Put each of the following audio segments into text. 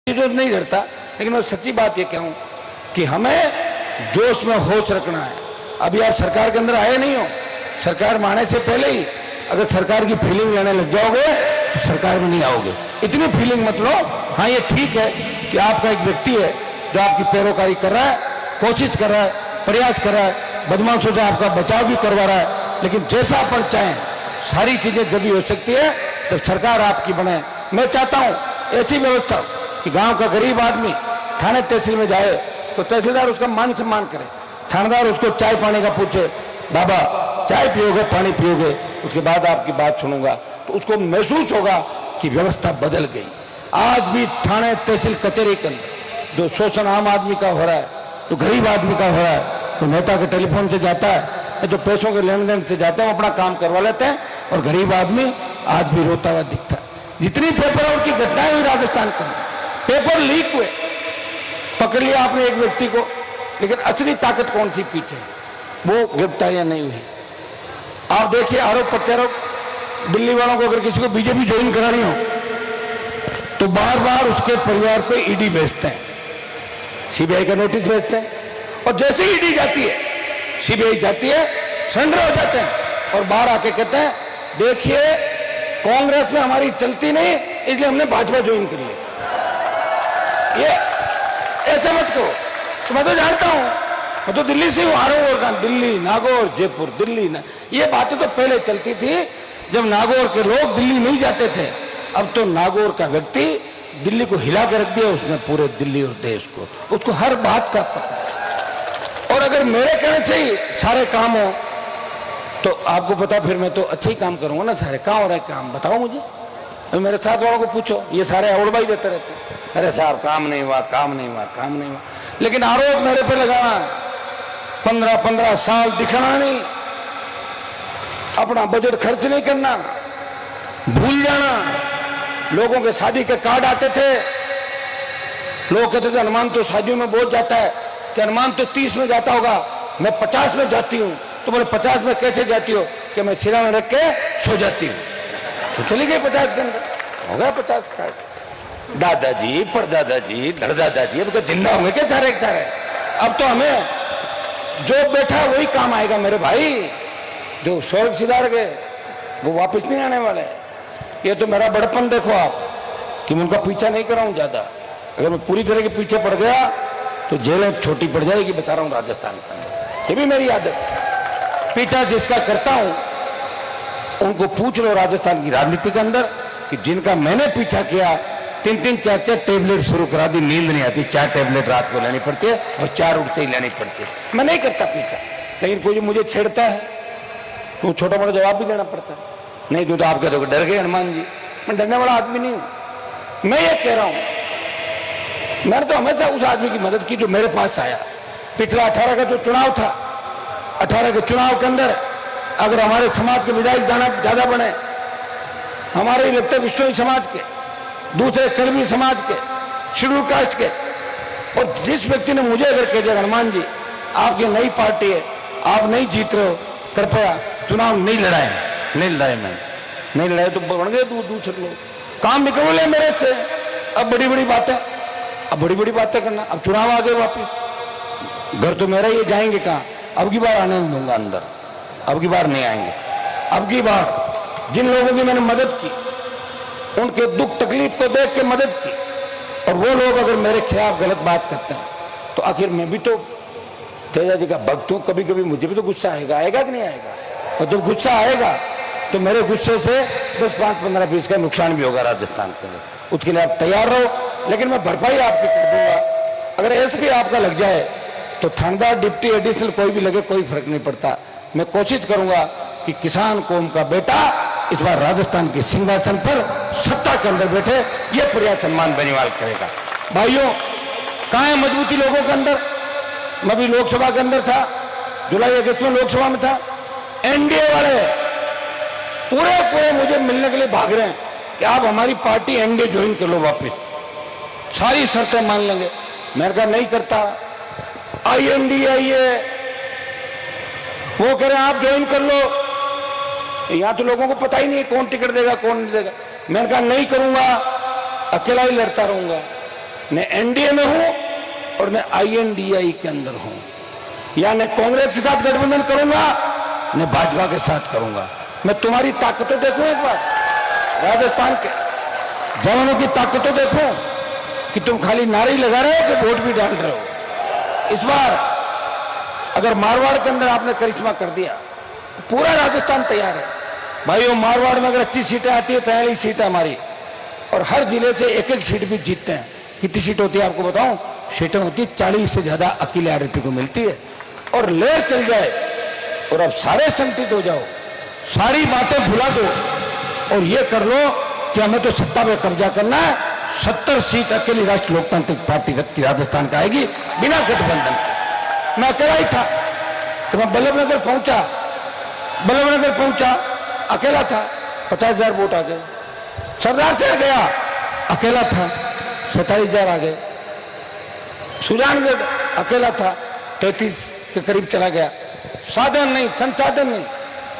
विरोध नहीं करता, लेकिन मैं सच्ची बात ये कहूं कि हमें जोश में होश रखना है। अभी आप सरकार के अंदर आए नहीं हो, सरकार में आने से पहले ही अगर सरकार की फीलिंग लेने लग जाओगे तो सरकार में नहीं आओगे। इतनी फीलिंग मत लो। हाँ, ये ठीक है कि आपका एक व्यक्ति है जो आपकी पैरोकारी कर रहा है, कोशिश कर रहा है, प्रयास कर रहा है, बदमाशों से आपका बचाव भी करवा रहा है, लेकिन जैसा अपन चाहें सारी चीजें जब भी हो सकती है तो सरकार आपकी बने। मैं चाहता हूं ऐसी व्यवस्था कि गांव का गरीब आदमी थाने तहसील में जाए तो तहसीलदार उसका मान सम्मान करे, थानेदार उसको चाय पानी का पूछे, बाबा चाय पियोगे, पानी पियोगे, उसके बाद आपकी बात सुनूंगा, तो उसको महसूस होगा कि व्यवस्था बदल गई। आज भी थाने तहसील कचहरी के अंदर जो शोषण आम आदमी का हो रहा है, तो गरीब आदमी का हो रहा है, तो नेता के टेलीफोन से जाता है, जो पैसों के लेन देन से जाते हैं, वो अपना काम करवा लेते हैं, और गरीब आदमी आज भी रोता हुआ दिखता है। जितनी पेपर और की घटनाएं हुई राजस्थान के अंदर, पेपर लीक हुए, पकड़ लिया आपने एक व्यक्ति को, लेकिन असली ताकत कौन सी पीछे, वो गिरफ्तारियां नहीं हुई। आप देखिए आरोप प्रत्यारोप, दिल्ली वालों को अगर किसी को बीजेपी ज्वाइन करानी हो तो बार बार उसके परिवार पे ईडी भेजते हैं, सीबीआई का नोटिस भेजते हैं, और जैसे ईडी जाती है, सीबीआई जाती है, सरेंडर हो जाते हैं और बाहर आके कहते हैं देखिए कांग्रेस में हमारी चलती नहीं, इसलिए हमने भाजपा ज्वाइन कर लिया। ये ऐसा मत करो। तो मैं तो जानता हूं, मैं तो दिल्ली से आ रहा हूं, और कहा दिल्ली, नागौर, जयपुर, दिल्ली ना, ये बातें तो पहले चलती थी जब नागौर के लोग दिल्ली नहीं जाते थे। अब तो नागौर का व्यक्ति दिल्ली को हिला के रख दिया उसने, पूरे दिल्ली और देश को, उसको हर बात का पता है। और अगर मेरे कहने से ही सारे काम हो तो आपको पता, फिर मैं तो अच्छे ही काम करूंगा ना सारे। कहाँ हो रहा है काम, बताओ मुझे। तो मेरे साथ वालों को पूछो, ये सारे अवड़बाई देते रहते हैं, अरे साहब काम नहीं हुआ, काम नहीं हुआ, काम नहीं हुआ। लेकिन आरोप मेरे पे लगाना, 15-15 साल दिखाना नहीं, अपना बजट खर्च नहीं करना, भूल जाना। लोगों के शादी के कार्ड आते थे, लोग कहते थे हनुमान तो शादियों में बहुत जाता है, कि हनुमान तो 30 में जाता होगा, मैं 50 में जाती हूँ। तो बोले 50 में कैसे जाती हो, कि मैं सिरा में रख के सो जाती हूँ। तो चली गई 50 के अंदर, हो गया 50 कार्ड। दादाजी, परदादाजी, धड़दादाजी, अब तो जिंदा होंगे क्या सारे के सारे। अब तो हमें जो बैठा वही काम आएगा मेरे भाई, जो स्वर्ग सिधार गए वो वापस नहीं आने वाले। ये तो मेरा बड़पन देखो आप, कि मैं उनका पीछा नहीं कर रहा हूं ज्यादा। अगर मैं पूरी तरह के पीछे पड़ गया तो जेलें छोटी पड़ जाएगी, बता रहा हूं राजस्थान के अंदर। ये भी मेरी आदत है, पीछा जिसका करता हूं उनको पूछ लो राजस्थान की राजनीति के अंदर, कि जिनका मैंने पीछा किया 3-3, 4-4 टेबलेट शुरू करा दी, नींद नहीं आती, 4 टेबलेट रात को लेनी पड़ती है और 4 उठते ही लेनी पड़ती है। मैं नहीं करता पीछा, लेकिन कोई मुझे छेड़ता है तो छोटा मोटा जवाब भी देना पड़ता है। नहीं तो आप कह दोगे डर गए हनुमान जी, मैं डरने वाला आदमी नहीं हूं। मैं ये कह रहा हूं, मैंने तो हमेशा उस आदमी की मदद की जो मेरे पास आया। पिछला 18 का जो चुनाव था, 18 के चुनाव के अंदर अगर हमारे समाज के विधायक ज्यादा बने, हमारे ही लगते विष्णु समाज के, दूसरे कर्मी समाज के, शेड्यूल कास्ट के, और जिस व्यक्ति ने मुझे अगर कह दिया हनुमान जी आपकी नई पार्टी है, आप नहीं जीत रहे हो, कृपया चुनाव नहीं लड़ाए, नहीं लड़ाए, मैं नहीं लड़ाए, तो बन गए दूसरे लोग, काम निकल ले मेरे से। अब बड़ी बड़ी बातें करना, अब चुनाव आ गए वापिस, घर तो मेरा ही जाएंगे कहाँ, अब की बार आने नहीं दूंगा अंदर, अब की बार नहीं आएंगे। अब की बार जिन लोगों की मैंने मदद की, उनके दुख तकलीफ को देख के मदद की, और वो लोग अगर मेरे खिलाफ गलत बात करते हैं तो आखिर मैं भी तो तेजा जी का भक्त हूं, कभी कभी मुझे भी तो गुस्सा आएगा कि नहीं आएगा। और जब गुस्सा आएगा तो मेरे गुस्से से 10, 5, 15, 20 का नुकसान भी होगा राजस्थान के लिए, उसके लिए आप तैयार रहो। लेकिन मैं भरपाई आपकी कर दूंगा। अगर एसपी आपका लग जाए तो थानेदार, डिप्टी, एडिशनल कोई भी लगे, कोई फर्क नहीं पड़ता। मैं कोशिश करूंगा कि किसान कौम का बेटा इस बार राजस्थान के सिंहासन पर सत्ता के अंदर बैठे, यह प्रयास सम्मान बेनीवाल करेगा। भाइयों, कहां है मजबूती लोगों के अंदर। मैं भी लोकसभा के अंदर था, जुलाई अगस्त में लोकसभा में था। एनडीए वाले पूरे मुझे मिलने के लिए भाग रहे हैं कि आप हमारी पार्टी एनडीए ज्वाइन कर लो वापस, सारी शर्तें मान लेंगे। मैंने कहा नहीं करता, आईएनडीए आइए, वो कह रहे हैं आप ज्वाइन कर लो। यहां तो लोगों को पता ही नहीं कौन टिकट देगा कौन नहीं देगा। मैंने कहा नहीं करूंगा, अकेला ही लड़ता रहूंगा। न एनडीए में हूं और न INDI के अंदर हूं, या न कांग्रेस के साथ गठबंधन करूंगा न भाजपा के साथ करूंगा। मैं तुम्हारी ताकतों देखूं एक बार, राजस्थान के जवानों की ताकतों देखूं कि तुम खाली नारे ही लगा रहे हो कि वोट भी डाल रहे हो। इस बार अगर मारवाड़ के अंदर आपने करिश्मा कर दिया, पूरा राजस्थान तैयार है भाइयों। मारवाड़ में अगर अच्छी सीटें आती है, 43 सीटें हमारी, और हर जिले से एक एक सीट भी जीतते हैं। कितनी सीट होती है आपको बताऊं? सीटें होती है 40 से ज्यादा अकेले आरएलपी को मिलती है। और लहर चल जाए और अब सारे संगठित हो जाओ, सारी बातें भुला दो और ये कर लो कि हमें तो सत्ता में कब्जा करना है। 70 सीट अकेली राष्ट्रीय लोकतांत्रिक पार्टी की राजस्थान का आएगी बिना गठबंधन के। मैं अकेला ही था तो मैं बल्लभनगर पहुंचा, अकेला था, 50,000 वोट आ गए। सरदार से गया, अकेला था, 47,000 आ गए। सुजानगढ़ अकेला था, 33 के करीब चला गया। साधन नहीं, संसाधन नहीं,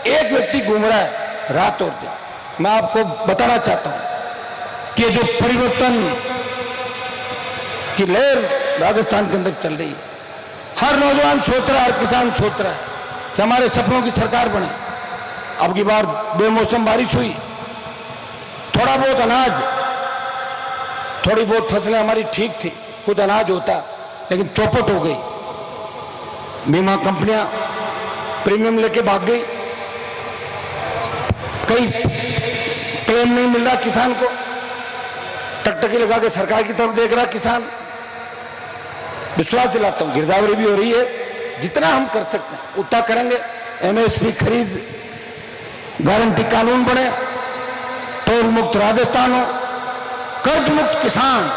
एक व्यक्ति घूम रहा है रात और दिन। मैं आपको बताना चाहता हूं कि जो परिवर्तन की लहर राजस्थान के अंदर चल रही है, हर नौजवान सोच रहा है, हर किसान सोच रहा है कि हमारे सपनों की सरकार बने। अब की बार बेमौसम बारिश हुई, थोड़ा बहुत अनाज, थोड़ी बहुत फसलें हमारी ठीक थी, कुछ अनाज होता, लेकिन चौपट हो गई। बीमा कंपनियां प्रीमियम लेके भाग गई, कई क्लेम नहीं मिल रहा किसान को, टकटकी लगा के सरकार की तरफ देख रहा किसान। विश्वास दिलाता हूं, गिरदावरी भी हो रही है, जितना हम कर सकते हैं उतना करेंगे। MSP खरीद गारंटी कानून बने, टोल मुक्त राजस्थान हो, कर्ज मुक्त किसान,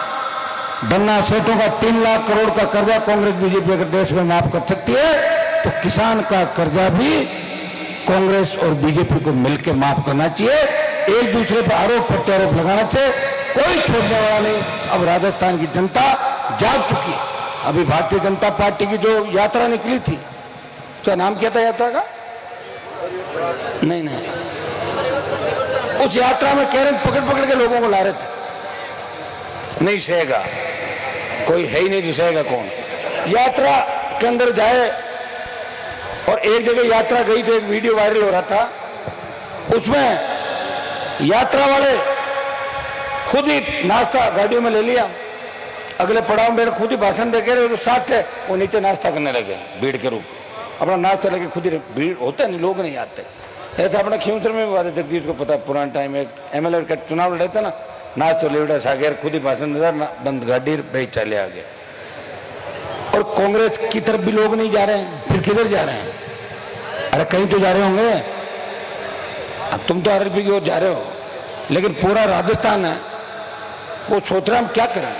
बन्ना सेठों का 3 लाख करोड़ का कर्जा कांग्रेस बीजेपी अगर देश में माफ कर सकती है तो किसान का कर्जा भी कांग्रेस और बीजेपी को मिलकर माफ करना चाहिए। एक दूसरे पर आरोप प्रत्यारोप लगाने से कोई छोड़ने वाला नहीं। अब राजस्थान की जनता जाग चुकी है। अभी भारतीय जनता पार्टी की जो यात्रा निकली थी, क्या नाम क्या था यात्रा का? नहीं, उस यात्रा में कह रहे पकड़ के लोगों को ला रहे थे, नहीं सहेगा कोई, है ही नहीं जो सहेगा कौन। यात्रा के अंदर जाए, और एक जगह यात्रा गई तो एक वीडियो वायरल हो रहा था, उसमें यात्रा वाले खुद ही नाश्ता गाड़ियों में ले लिया, अगले पड़ाव में खुद ही भाषण दे के साथ थे, वो नीचे नाश्ता करने लगे भीड़ के रूप, अपना नाश्ता लेके खुद ही, भीड़ होते नहीं, लोग नहीं आते। ऐसा अपना खींवसर में बात है, जगदीश को पता, पुराना टाइम में MLA का चुनाव लड़े थे ना, नाच तो लेवड़ा सागर, खुद ही भाषण देता, बंद गाड़ी बेच चले आगे। और कांग्रेस की तरफ भी लोग नहीं जा रहे हैं, फिर किधर जा रहे हैं? अरे कहीं तो जा रहे होंगे, अब तुम तो आरएलपी की ओर जा रहे हो, लेकिन पूरा राजस्थान है वो सोच रहा हम क्या करें,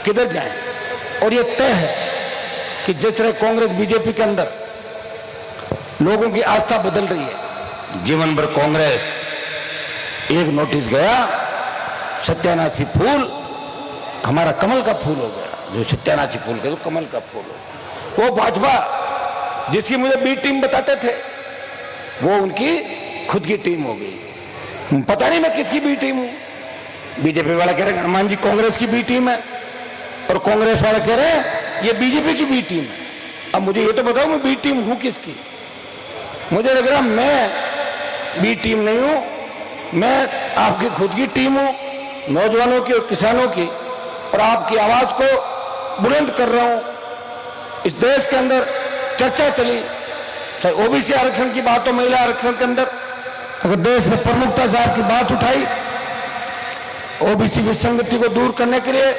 किधर जाएं। और ये तय है कि जिस तरह कांग्रेस बीजेपी के अंदर लोगों की आस्था बदल रही है, जीवन भर कांग्रेस, एक नोटिस गया, सत्यानाशी फूल हमारा कमल का फूल हो गया, जो सत्यानाशी फूल के तो कमल का फूल हो। वो भाजपा जिसकी मुझे बी टीम बताते थे, वो उनकी खुद की टीम हो गई। पता नहीं मैं किसकी बी टीम हूं। बीजेपी वाला कह रहे हैं हनुमान जी कांग्रेस की बी टीम है, और कांग्रेस वाला कह रहे हैं ये बीजेपी की बी टीम है। अब मुझे ये तो बताओ मैं बी टीम हूं किसकी? मुझे लग रहा मैं बी टीम नहीं हूं, मैं आपकी खुद की टीम हूं, नौजवानों की और किसानों की, और आपकी आवाज को बुलंद कर रहा हूं। इस देश के अंदर चर्चा चली, चाहे ओबीसी आरक्षण की बात हो, महिला आरक्षण के अंदर अगर देश में प्रमुखता से आपकी बात उठाई, ओबीसी विसंगति को दूर करने के लिए,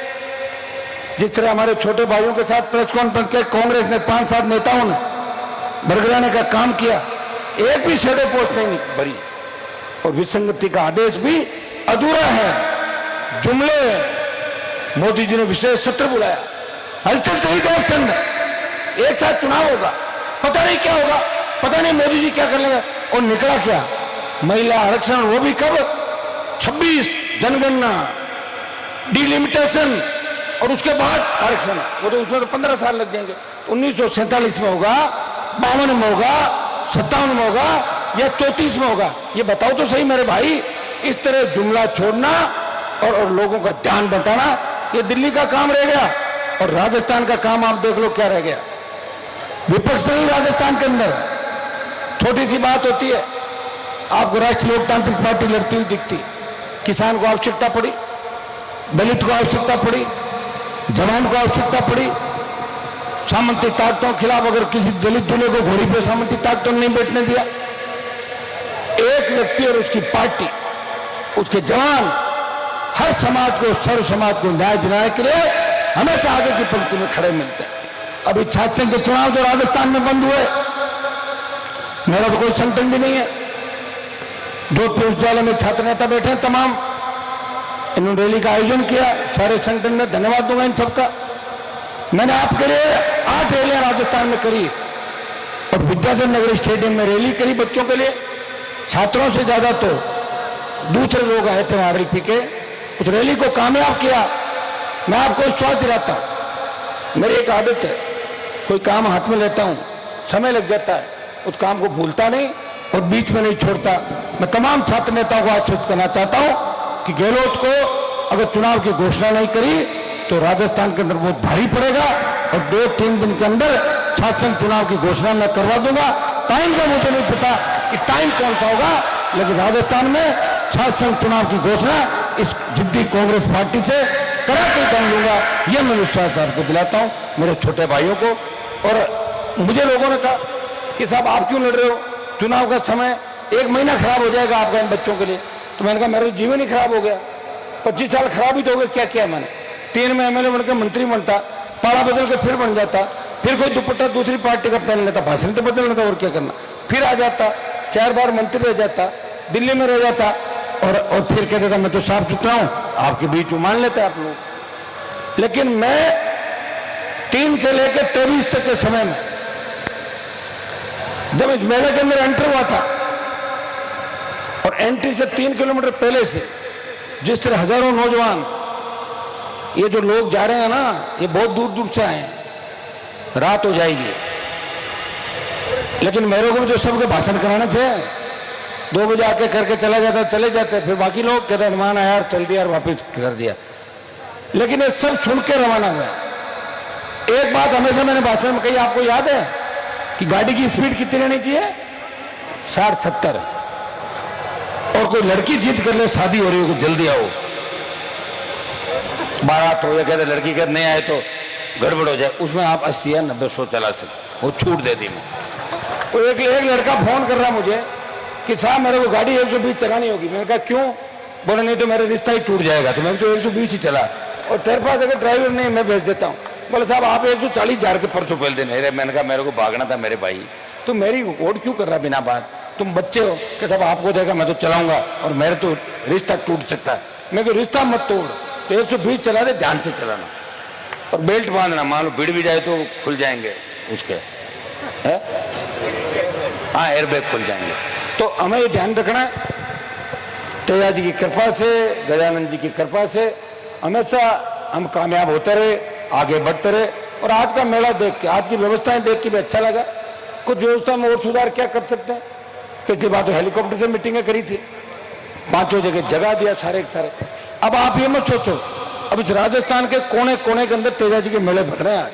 जिस तरह हमारे छोटे भाइयों के साथ प्रेस कॉन्फ्रेंस के कांग्रेस ने 5-7 नेताओं ने बरगलाने का काम किया, एक भी शैडो पोस्ट नहीं भरी, और विसंगति का आदेश भी अधूरा है, जुमले हैं। मोदी जी ने विशेष सत्र बुलाया, हलचल तो ही देश के अंदर, एक साथ चुनाव होगा, पता नहीं क्या होगा, पता नहीं मोदी जी क्या कर लेंगे, और निकला क्या? महिला आरक्षण, वो भी कब? 26 जनगणना, डिलिमिटेशन, और उसके बाद आरक्षण, वो तो उसमें तो 15 साल लग जाएंगे। 1947 में होगा, 52 में होगा, 57 में होगा, या 34 में होगा? ये बताओ तो सही मेरे भाई। इस तरह जुमला छोड़ना और लोगों का ध्यान बटाना, ये दिल्ली का काम रह गया और राजस्थान का काम आप देख लो क्या रह गया। विपक्ष नहीं राजस्थान के अंदर। छोटी सी बात होती है, आपको राष्ट्रीय लोकतांत्रिक पार्टी लड़ती हुई दिखती, किसान को आवश्यकता पड़ी, दलित को आवश्यकता पड़ी, जवान को आवश्यकता पड़ी, सामंती ताकतों के खिलाफ अगर किसी दलित दूल्हे को घोड़ी पे सामंती ताकतों ने नहीं बैठने दिया, एक व्यक्ति और उसकी पार्टी, उसके जवान हर समाज को, सर्व समाज को न्याय दिलाने के लिए हमेशा आगे की पंक्ति में खड़े मिलते हैं। अभी छात्र संघ के चुनाव जो राजस्थान में बंद हुए, मेरा तो कोई संगठन भी नहीं है। जोधपुर विश्वविद्यालय में छात्र नेता बैठे हैं तमाम, इन्होंने रैली का आयोजन किया, सारे संगठन में धन्यवाद दूंगा इन सबका। मैंने आपके लिए 8 रैलियां राजस्थान में करी और विद्याधर नगर स्टेडियम में रैली करी बच्चों के लिए। छात्रों से ज्यादा तो दूसरे लोग आए थे वहां पी के, उस रैली को कामयाब किया। मैं आपको विश्वास दिलाता हूं, मेरी एक आदत है, कोई काम हाथ में लेता हूं, समय लग जाता है, उस काम को भूलता नहीं और बीच में नहीं छोड़ता। मैं तमाम छात्र नेताओं को आश्वस्त करना चाहता हूं कि गहलोत को अगर चुनाव की घोषणा नहीं करी तो राजस्थान के अंदर बहुत भारी पड़ेगा और 2-3 दिन के अंदर शासन चुनाव की घोषणा मैं करवा दूंगा। टाइम का मुझे नहीं पता कि टाइम कौन सा होगा, लेकिन राजस्थान में शासन चुनाव की घोषणा इस जिद्दी कांग्रेस पार्टी से करा के कर लूंगा, यह मैं विश्वास आपको दिलाता हूं, मेरे छोटे भाइयों को। और मुझे लोगों ने कहा कि साहब आप क्यों लड़ रहे हो, चुनाव का समय 1 महीना खराब हो जाएगा आपका इन बच्चों के लिए। तो मैंने कहा मेरा जीवन ही खराब हो गया, 25 साल खराब ही तो हो गए। क्या किया मैंने? 3 में एमएलए बनकर मंत्री बनता, पाड़ा बदल के फिर बन जाता, फिर कोई दुपट्टा दूसरी पार्टी का पहन लेता, भाषण तो बदल लेता, और क्या करना, फिर आ जाता, 4 बार मंत्री रह जाता, दिल्ली में रह जाता और फिर कहता था मैं तो साफ सुथरा हूं, आपके बीच में मान लेते आप लोग। लेकिन मैं 3 से लेकर 23 तक के समय में जब इस मेले के अंदर एंटर हुआ था और एंट्री से 3 किलोमीटर पहले से जिस तरह हजारों नौजवान, ये जो लोग जा रहे हैं ना, ये बहुत दूर दूर से आए हैं, रात हो जाएगी, लेकिन मेरे को भी जो सबके भाषण कराने थे, 2 बजे आके करके चला जाता, चले जाते, फिर बाकी लोग कहते हनुमान आया यार, चल दिया और वापिस कर दिया। लेकिन ये सब सुन के रवाना हुआ। एक बात हमेशा मैंने भाषण में कही, आपको याद है कि गाड़ी की स्पीड कितनी रहनी चाहिए? 60-70। और कोई लड़की जिद कर ले, शादी हो रही हो, जल्दी आओ, बारात हो या कहते लड़की कहते नहीं आए तो गड़बड़ हो जाए, उसमें आप 80 या 90-100 चला सकते, वो छूट दे दी मैं। तो एक लड़का फोन कर रहा मुझे कि साहब मेरे को गाड़ी 120 चलानी होगी। मैंने कहा क्यों? बोले नहीं तो मेरा रिश्ता ही टूट जाएगा। तो मैंने तो 120 ही चला, और तेरे पास अगर ड्राइवर नहीं मैं भेज देता हूँ। बोले साहब आप 140,000 के परसों पहले देने। मैंने कहा मेरे को भागना था मेरे भाई, तुम मेरी वोट क्यों कर रहा बिना बात? तुम बच्चे हो कि साहब आपको देगा मैं तो चलाऊंगा और मेरे तो रिश्ता टूट सकता है। मैं को रिश्ता मत तोड़, तो 120 चला दे, ध्यान से चलाना और बेल्ट बांधना, मान लो भिड़ भी जाए तो खुल जाएंगे उसके, हाँ एयरबैग खुल जाएंगे। तो हमें ये ध्यान रखना, तेजा जी की कृपा से, गजानंद जी की कृपा से हमेशा हम कामयाब होते रहे, आगे बढ़ते रहे। और आज का मेला देख के, आज की व्यवस्थाएं देख के भी अच्छा लगा। कुछ व्यवस्था में और सुधार क्या कर सकते हैं? पिछली बार तो हेलीकॉप्टर से मीटिंगें करी थी, 5 जगह दिया सारे के सारे। अब आप ये मत सोचो, अब इस राजस्थान के कोने कोने के अंदर तेजा जी के मेले भर रहे हैं। आज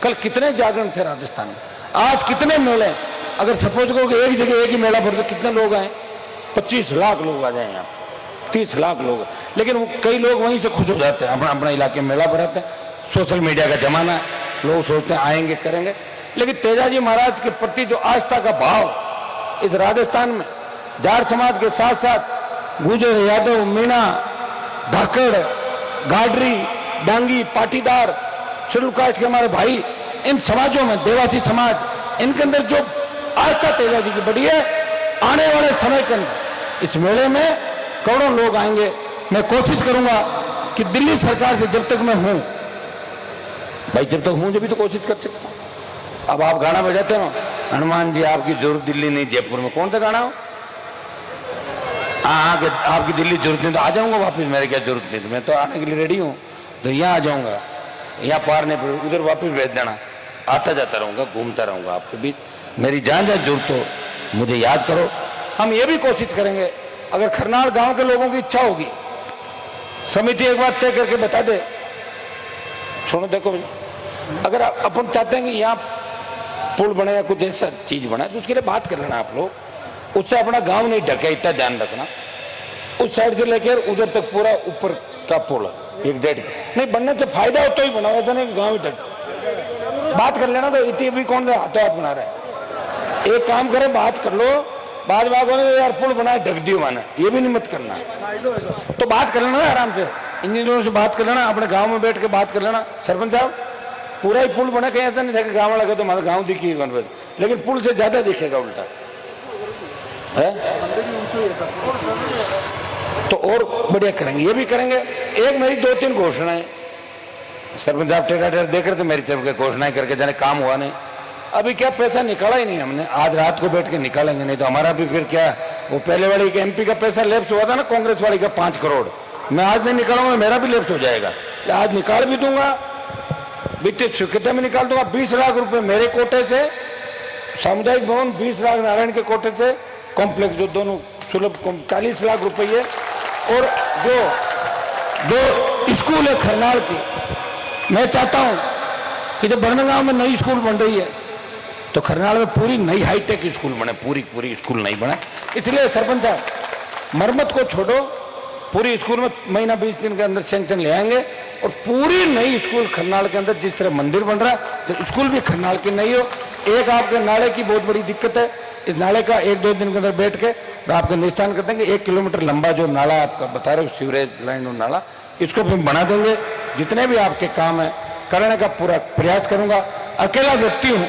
कल कितने जागरण थे राजस्थान में, आज कितने मेले। अगर सपोज करो कि एक जगह एक ही मेला भर, तो कितने लोग आए? 25 लाख लोग आ जाए यहाँ, 30 लाख लोग। लेकिन कई लोग वहीं से खुश हो जाते हैं, अपना अपना इलाके में मेला भराते हैं। सोशल मीडिया का जमाना है, लोग सोचते हैं आएंगे करेंगे। लेकिन तेजा जी महाराज के प्रति जो आस्था का भाव इस राजस्थान में जाट समाज के साथ साथ गुर्जर, यादव, मीणा, धाकड़, गाडरी, डांगी, पाटीदार, शेड्यूल कास्ट के हमारे भाई, इन समाजों में देवासी समाज, इनके अंदर जो आस्था तेजा जी की बढ़ी है, आने वाले समय के अंदर इस मेले में करोड़ों लोग आएंगे। मैं कोशिश करूंगा कि दिल्ली सरकार से जब तक मैं हूं भाई, जब तक हूं जब भी तो कोशिश कर सकता हूं। अब आप गाना बजाते हो, हनुमान जी आपकी जरूरत दिल्ली नहीं जयपुर में, कौन सा गाना हो? हाँ आपकी दिल्ली जरूरत नहीं तो आ जाऊंगा वापस, मेरे क्या जरूरत नहीं, मैं तो आने के लिए रेडी हूँ। तो यहाँ आ जाऊंगा, यहाँ पार नहीं पड़े, उधर वापस भेज देना, आता जाता रहूंगा, घूमता रहूंगा आपके बीच। मेरी जहाँ जहाँ जरूरत हो मुझे याद करो। हम ये भी कोशिश करेंगे, अगर खरनाल गांव के लोगों की इच्छा होगी, समिति एक बार तय करके बता दे सुनो देखो भाई, अगर अपन चाहते हैं कि यहाँ पुल बने या कुछ ऐसा चीज बना तो उसके लिए बात कर लेना आप लोग। उससे अपना गांव नहीं ढके, इतना ध्यान रखना। उस साइड से लेकर उधर तक पूरा ऊपर का पुल 1-1.5 नहीं बनने से फायदा हो तो ही बनाओ, ऐसा नहीं कि गाँव ही ढक। बात कर लेना। तो इतनी भी कौन हाथों हाथ बना रहा है? एक काम करे, बात कर लो, बाद बोले यार पुल बनाए ढक दियो माना, ये भी नहीं मत करना। तो बात कर लेना आराम से, इंजीनियरों से बात कर लेना, अपने गांव में बैठ के बात कर लेना। सरपंच साहब पूरा ही पुल बना, कहीं ऐसा नहीं था कि गाँव लगा तो हमारा गाँव दिखी, लेकिन पुल से ज्यादा दिखेगा उल्टा है। तो और बढ़िया करेंगे, ये भी करेंगे। एक मेरी 2-3 घोषणाएं सरपंच साहब टेढ़ा देख रहे थे मेरी तरफ के, घोषणाएं करके जाने काम हुआ नहीं। अभी क्या पैसा निकाला ही नहीं हमने, आज रात को बैठ के निकालेंगे, नहीं तो हमारा भी फिर क्या, वो पहले वाली के MP का पैसा लैप्स हुआ था ना, कांग्रेस वाली का 5 करोड़, मैं आज नहीं निकालूंगा, मेरा भी लैप्स हो जाएगा। आज निकाल भी दूंगा, बीते स्वीकृति में निकाल दूंगा। 20 लाख रुपए मेरे कोटे से, सामुदायिक भवन 20 लाख नारायण के कोटे से, कॉम्प्लेक्स जो दोनों सुलभ 40 लाख रुपये, और जो स्कूल है खरनाल की, मैं चाहता हूं कि जब बरनगांव में नई स्कूल बन रही है तो खरनाल में पूरी नई हाईटेक स्कूल बने, पूरी स्कूल नहीं बने। इसलिए सरपंच साहब मरम्मत को छोड़ो, पूरी स्कूल में महीना 20 दिन के अंदर सैंक्शन ले आएंगे, और पूरी नई स्कूल खरनाल के अंदर, जिस तरह मंदिर बन रहा है तो स्कूल भी खरनाल की नई हो। एक आपके नाले की बहुत बड़ी दिक्कत है, इस नाले का 1-2 दिन के अंदर बैठ के आपके निस्तारण कर देंगे। 1 किलोमीटर लंबा जो नाला आपका बता रहे हो, सीवरेज लाइन और नाला, इसको भी बना देंगे। जितने भी आपके काम है करने का पूरा प्रयास करूंगा। अकेला व्यक्ति हूं,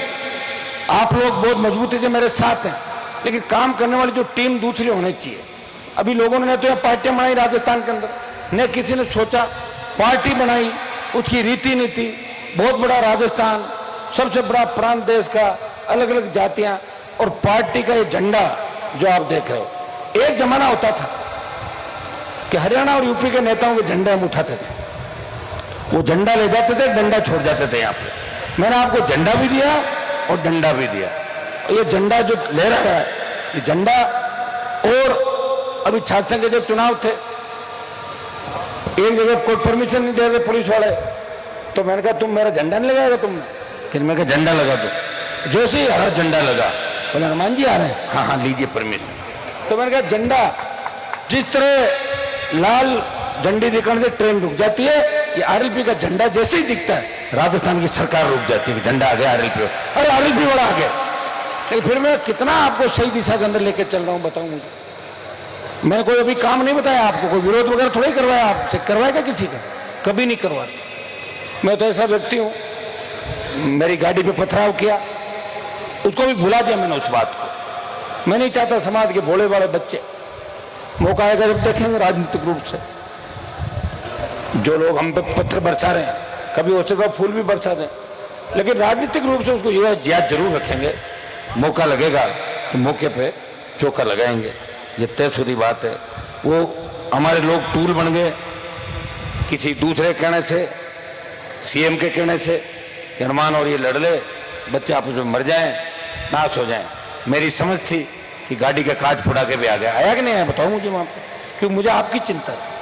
आप लोग बहुत मजबूती से मेरे साथ हैं, लेकिन काम करने वाली जो टीम दूसरी होनी चाहिए। अभी लोगों ने तो यह पार्टियां बनाई राजस्थान के अंदर, न किसी ने सोचा, पार्टी बनाई, उसकी रीति नीति, बहुत बड़ा राजस्थान, सबसे बड़ा प्रांत देश का, अलग अलग जातियां, और पार्टी का ये झंडा जो आप देख रहे हो। एक जमाना होता था कि हरियाणा और यूपी के नेताओं के झंडे हम उठाते थे, वो झंडा ले जाते थे, डंडा छोड़ जाते थे। यहाँ पे मैंने आपको झंडा भी दिया और डंडा भी दिया। ये झंडा जो ले रखा है, ये झंडा, और अभी छात्र संघ के जब चुनाव थे, एक जगह कोई परमिशन नहीं दे रहे पुलिस वाले, तो मैंने कहा तुम मेरा झंडा नहीं लगाएगा तुमने? फिर मैं कहा झंडा लगा दो। जैसे ही हरा झंडा लगा, बोले हनुमान जी आ रहे हैं, हाँ लीजिए परमिशन। तो मैंने कहा झंडा, जिस तरह लाल झंडी दिखाने से ट्रेन रुक जाती है, ये RLP का झंडा जैसे ही दिखता है राजस्थान की सरकार रुक जाती है। झंडा आ गया RLP, अरे RLP बड़ा आ गया। लेकिन फिर मैं कितना आपको सही दिशा के अंदर लेके चल रहा हूं बताऊं मुझे। मैंने कोई अभी काम नहीं बताया आपको, कोई विरोध वगैरह थोड़ा ही करवाया आपसे, करवाएगा किसी का? कभी नहीं करवाता। मैं तो ऐसा व्यक्ति हूं, मेरी गाड़ी पे पथराव किया, उसको भी भुला दिया मैंने उस बात को। मैं नहीं चाहता समाज के भोले वाले बच्चे, मौका आएगा जब देखेंगे राजनीतिक रूप से जो लोग हम पे पत्थर बरसा रहे हैं, कभी हो सकेगा फूल भी बरसा दें, लेकिन राजनीतिक रूप से उसको याद जरूर रखेंगे। मौका लगेगा तो मौके पे चौका लगाएंगे, ये तयशुदा बात है। वो हमारे लोग टूल बन गए किसी दूसरे कहने से, CM के कहने से, हनुमान और ये लड़ ले, बच्चे आपस में मर जाएं, नाश हो जाएं। मेरी समझ थी कि गाड़ी का कांच फुड़ा के भी आ गया, आया कि नहीं आया बताओ मुझे वहां पर, क्योंकि मुझे आपकी चिंता थी।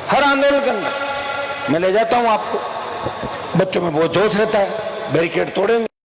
हर आंदोलन के अंदर मैं ले जाता हूं आपको, बच्चों में बहुत जोश रहता है, बैरिकेड तोड़ेंगे।